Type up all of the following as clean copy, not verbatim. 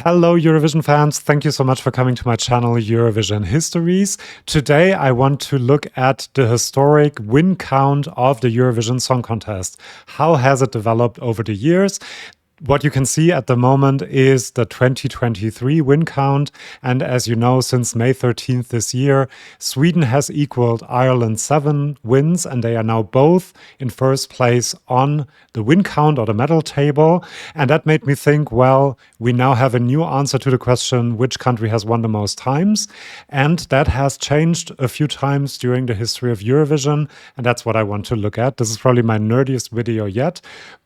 Hello Eurovision fans, thank you so much for coming to my channel Eurovision Histories. Today I want to look at the historic win count of the Eurovision Song Contest. How has it developed over the years? What you can see at the moment is the 2023 win count, and as you know, since May 13th this year, Sweden has equaled Ireland's 7 wins, and they are now both in first place on the win count or the medal table. And that made me think, well, we now have a new answer to the question, which country has won the most times? And that has changed a few times during the history of Eurovision, and that's what I want to look at. This is probably my nerdiest video yet.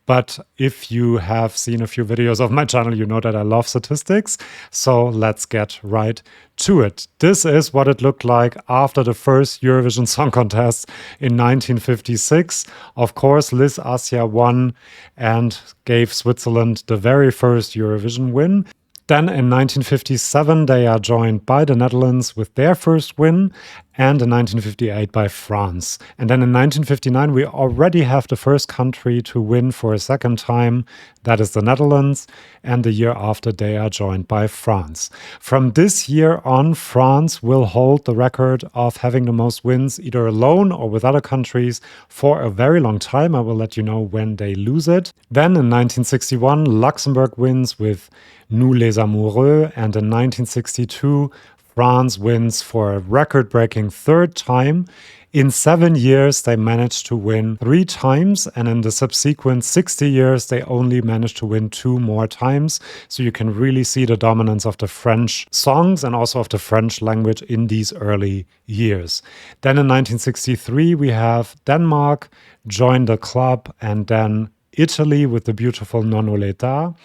But if you have seen a few videos of my channel, you know that I love statistics. So let's get right to it. This is what it looked like after the first Eurovision Song Contest in 1956. Of course, Liz Assia won and gave Switzerland the very first Eurovision win. Then in 1957, they are joined by the Netherlands with their first win, and in 1958 by France. And then in 1959, we already have the first country to win for a second time, that is the Netherlands, and the year after they are joined by France. From this year on, France will hold the record of having the most wins either alone or with other countries for a very long time. I will let you know when they lose it. Then in 1961, Luxembourg wins with Nous les Amoureux, and in 1962, France wins for a record-breaking third time. In 7 years, they managed to win 3 times, and in the subsequent 60 years, they only managed to win 2 more times. So you can really see the dominance of the French songs and also of the French language in these early years. Then in 1963, we have Denmark join the club, and then Italy with the beautiful Non au l'État.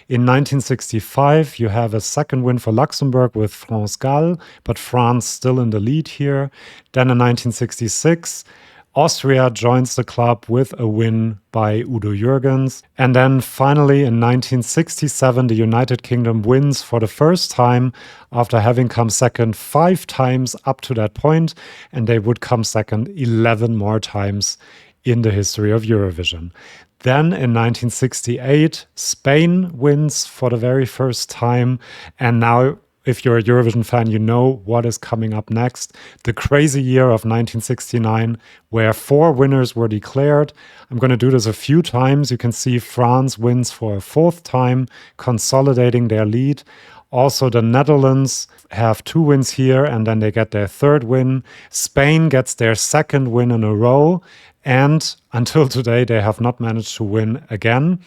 In 1965, you have a second win for Luxembourg with France Gall, but France still in the lead here. Then in 1966, Austria joins the club with a win by Udo Jürgens. And then finally in 1967, the United Kingdom wins for the first time after having come second 5 times up to that point, and they would come second 11 more times in the history of Eurovision. Then in 1968, Spain wins for the very first time. And now, if you're a Eurovision fan, you know what is coming up next. The crazy year of 1969, where 4 winners were declared. I'm going to do this a few times. You can see France wins for a 4th time, consolidating their lead. Also, the Netherlands have 2 wins here, and then they get their 3rd win. Spain gets their 2nd win in a row. And until today, they have not managed to win again.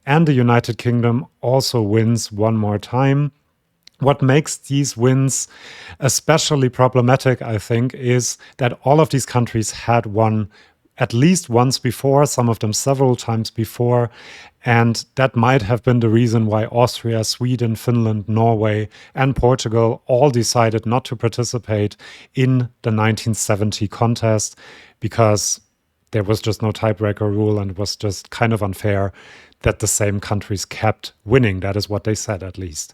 And the United Kingdom also wins 1 more time. What makes these wins especially problematic, I think, is that all of these countries had won at least once before, some of them several times before. And that might have been the reason why Austria, Sweden, Finland, Norway, and Portugal all decided not to participate in the 1970 contest, because there was just no tiebreaker rule, and it was just kind of unfair that the same countries kept winning. That is what they said, at least.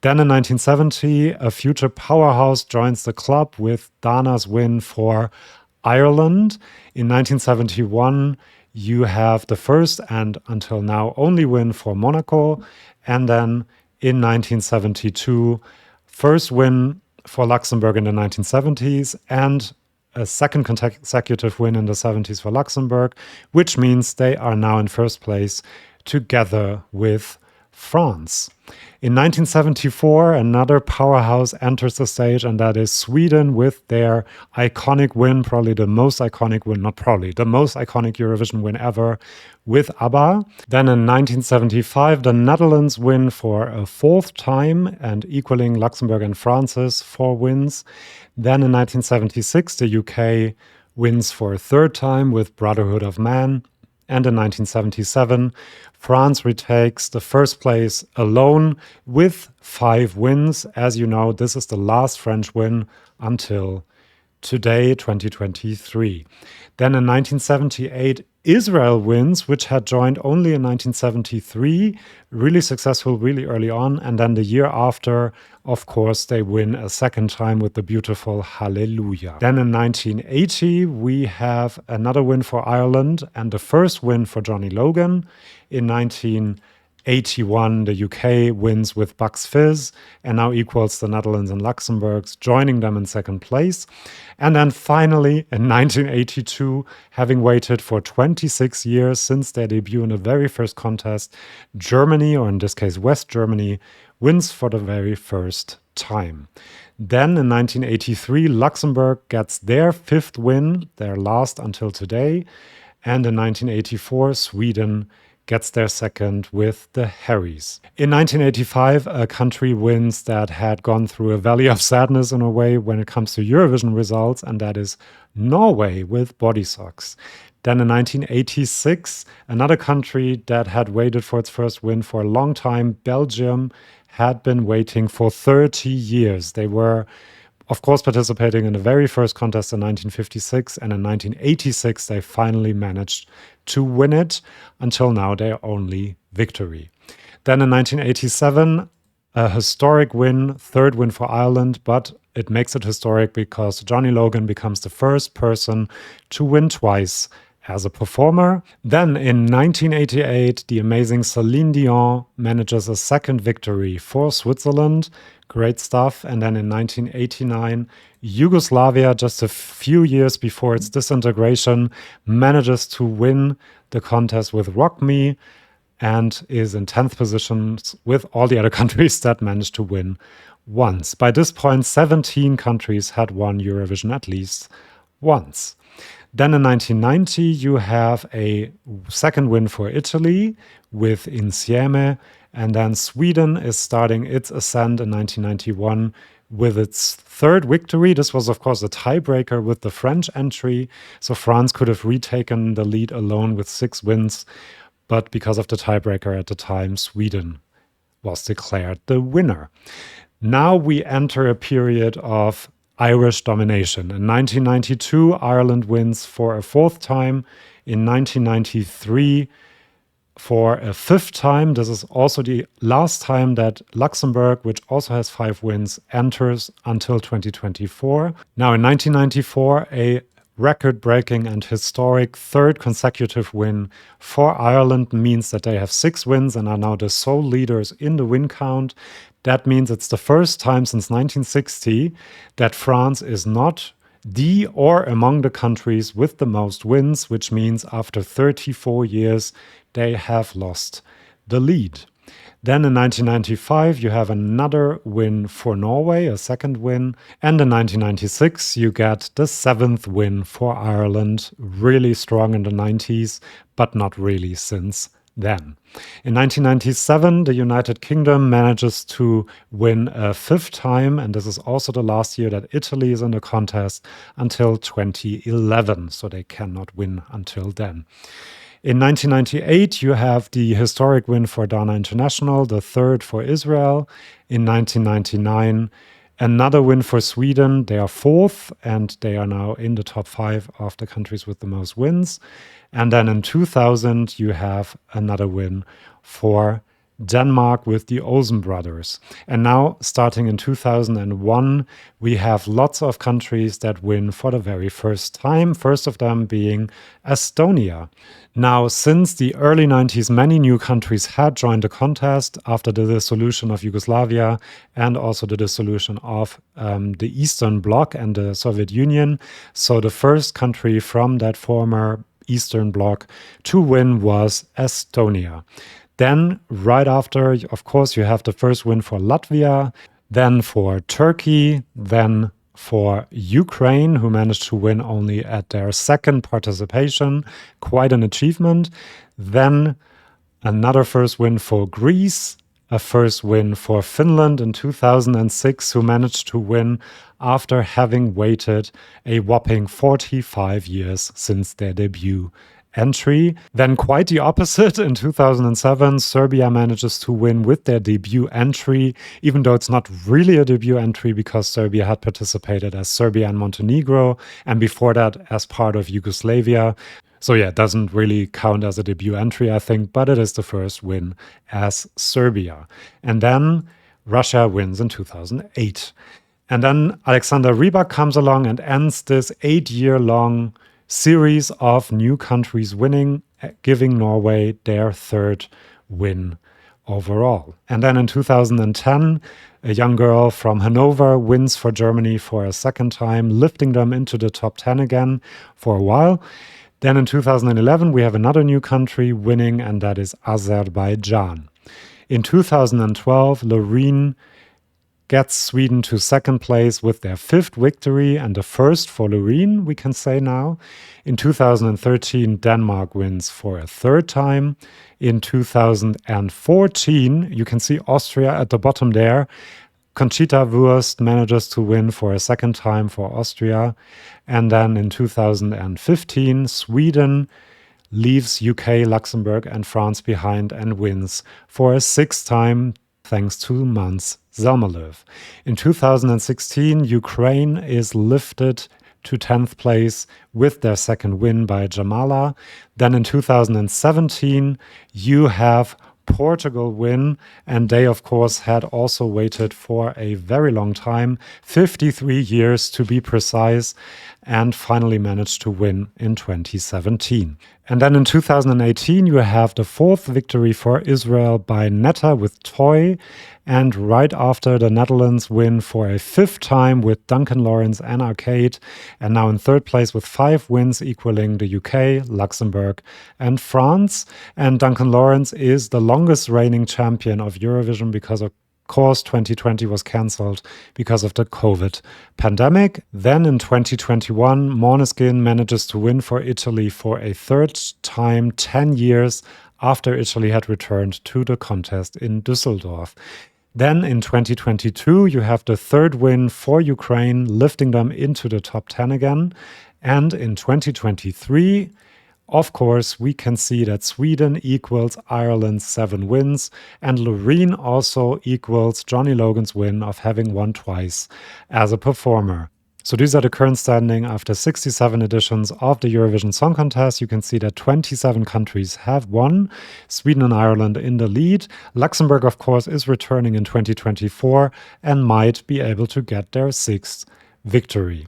Then in 1970, a future powerhouse joins the club with Dana's win for Ireland. In 1971, you have the first and until now only win for Monaco. And then in 1972, first win for Luxembourg in the 1970s, and a second consecutive win in the 70s for Luxembourg, which means they are now in first place together with France. In 1974, another powerhouse enters the stage, and that is Sweden with their iconic win, probably the most iconic win, not probably, the most iconic Eurovision win ever with ABBA. Then in 1975, the Netherlands win for a 4th time and equaling Luxembourg and France's 4 wins. Then in 1976, the UK wins for a 3rd time with Brotherhood of Man. And in 1977, France retakes the first place alone with 5 wins. As you know, this is the last French win until today, 2023. Then in 1978, Israel wins, which had joined only in 1973, really successful really early on. And then the year after, of course, they win a 2nd time with the beautiful Hallelujah. Then in 1980, we have another win for Ireland and the first win for Johnny Logan. In 19 1981, the UK wins with Bucks Fizz and now equals the Netherlands and Luxembourg, joining them in second place. And then finally, in 1982, having waited for 26 years since their debut in the very first contest, Germany, or in this case West Germany, wins for the very first time. Then in 1983, Luxembourg gets their fifth win, their last until today. And in 1984, Sweden gets their second with the Harrys. In 1985, a country wins that had gone through a valley of sadness in a way when it comes to Eurovision results, and that is Norway with Body Socks. Then in 1986, another country that had waited for its first win for a long time, Belgium, had been waiting for 30 years. They were, of course, participating in the very first contest in 1956, and in 1986 they finally managed to win it, until now their only victory. Then in 1987, a historic win, third win for Ireland, but it makes it historic because Johnny Logan becomes the first person to win twice as a performer. Then in 1988, the amazing Celine Dion manages a second victory for Switzerland. Great stuff. And then in 1989, Yugoslavia, just a few years before its disintegration, manages to win the contest with Rock Me and is in 10th position with all the other countries that managed to win once. By this point, 17 countries had won Eurovision at least once. Then in 1990, you have a second win for Italy with Insieme. And then Sweden is starting its ascent in 1991 with its third victory. This was, of course, a tiebreaker with the French entry. So France could have retaken the lead alone with 6 wins. But because of the tiebreaker at the time, Sweden was declared the winner. Now we enter a period of Irish domination. In 1992, Ireland wins for a fourth time. In 1993, for a fifth time. This is also the last time that Luxembourg, which also has 5 wins, enters until 2024. Now, in 1994, a record-breaking and historic third consecutive win for Ireland means that they have 6 wins and are now the sole leaders in the win count. That means it's the first time since 1960 that France is not the or among the countries with the most wins, which means after 34 years, they have lost the lead. Then in 1995, you have another win for Norway, a second win. And in 1996, you get the 7th win for Ireland, really strong in the 90s, but not really since then. In 1997, the United Kingdom manages to win a 5th time, and this is also the last year that Italy is in the contest until 2011, so they cannot win until then. In 1998, you have the historic win for Dana International, the 3rd for Israel. In 1999, another win for Sweden. They are 4th, and they are now in the top 5 of the countries with the most wins. And then in 2000, you have another win for Denmark with the Olsen brothers. And now, starting in 2001, we have lots of countries that win for the very first time, first of them being Estonia. Now, since the early 90s, many new countries had joined the contest after the dissolution of Yugoslavia and also the dissolution of the Eastern Bloc and the Soviet Union. So the first country from that former Eastern Bloc to win was Estonia. Then, right after, of course, you have the first win for Latvia, then for Turkey, then for Ukraine, who managed to win only at their second participation, quite an achievement. Then another first win for Greece, a first win for Finland in 2006, who managed to win after having waited a whopping 45 years since their debut entry. Then quite the opposite. In 2007, Serbia manages to win with their debut entry, even though it's not really a debut entry because Serbia had participated as Serbia and Montenegro, and before that as part of Yugoslavia. So yeah, it doesn't really count as a debut entry, I think, but it is the first win as Serbia. And then Russia wins in 2008. And then Alexander Rybak comes along and ends this 8-year-long series of new countries winning, giving Norway their 3rd win overall. And then in 2010, a young girl from Hanover wins for Germany for a second time, lifting them into the top 10 again for a while. Then in 2011, we have another new country winning, and that is Azerbaijan. In 2012, Loreen gets Sweden to second place with their fifth victory and the first for Loreen, we can say now. In 2013, Denmark wins for a third time. In 2014, you can see Austria at the bottom there. Conchita Wurst manages to win for a second time for Austria. And then in 2015, Sweden leaves UK, Luxembourg, and France behind and wins for a sixth time, thanks to Mans Zelmerlöw. In 2016, Ukraine is lifted to 10th place with their second win by Jamala. Then in 2017, you have Portugal win, and they of course had also waited for a very long time, 53 years to be precise, and finally managed to win in 2017. And then in 2018 you have the fourth victory for Israel by Netta with Toy, and right after the Netherlands win for a fifth time with Duncan Lawrence and Arcade, and now in third place with 5 wins equaling the UK, Luxembourg and France. And Duncan Lawrence is the longest reigning champion of Eurovision because of course 2020 was cancelled because of the COVID pandemic. Then in 2021, Måneskin manages to win for Italy for a third time, 10 years after Italy had returned to the contest in Düsseldorf. Then in 2022, you have the third win for Ukraine, lifting them into the top 10 again. And in 2023, of course, we can see that Sweden equals Ireland's 7 wins, and Loreen also equals Johnny Logan's win of having won twice as a performer. So these are the current standing after 67 editions of the Eurovision Song Contest. You can see that 27 countries have won, Sweden and Ireland in the lead. Luxembourg, of course, is returning in 2024 and might be able to get their 6th victory.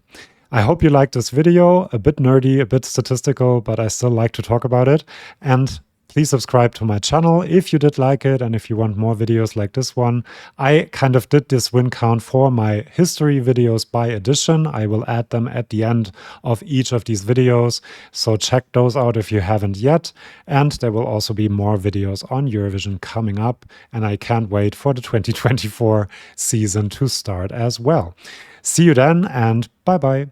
I hope you liked this video, a bit nerdy, a bit statistical, but I still like to talk about it. And please subscribe to my channel if you did like it and if you want more videos like this one. I kind of did this win count for my history videos by edition. I will add them at the end of each of these videos, so check those out if you haven't yet. And there will also be more videos on Eurovision coming up, and I can't wait for the 2024 season to start as well. See you then, and bye-bye.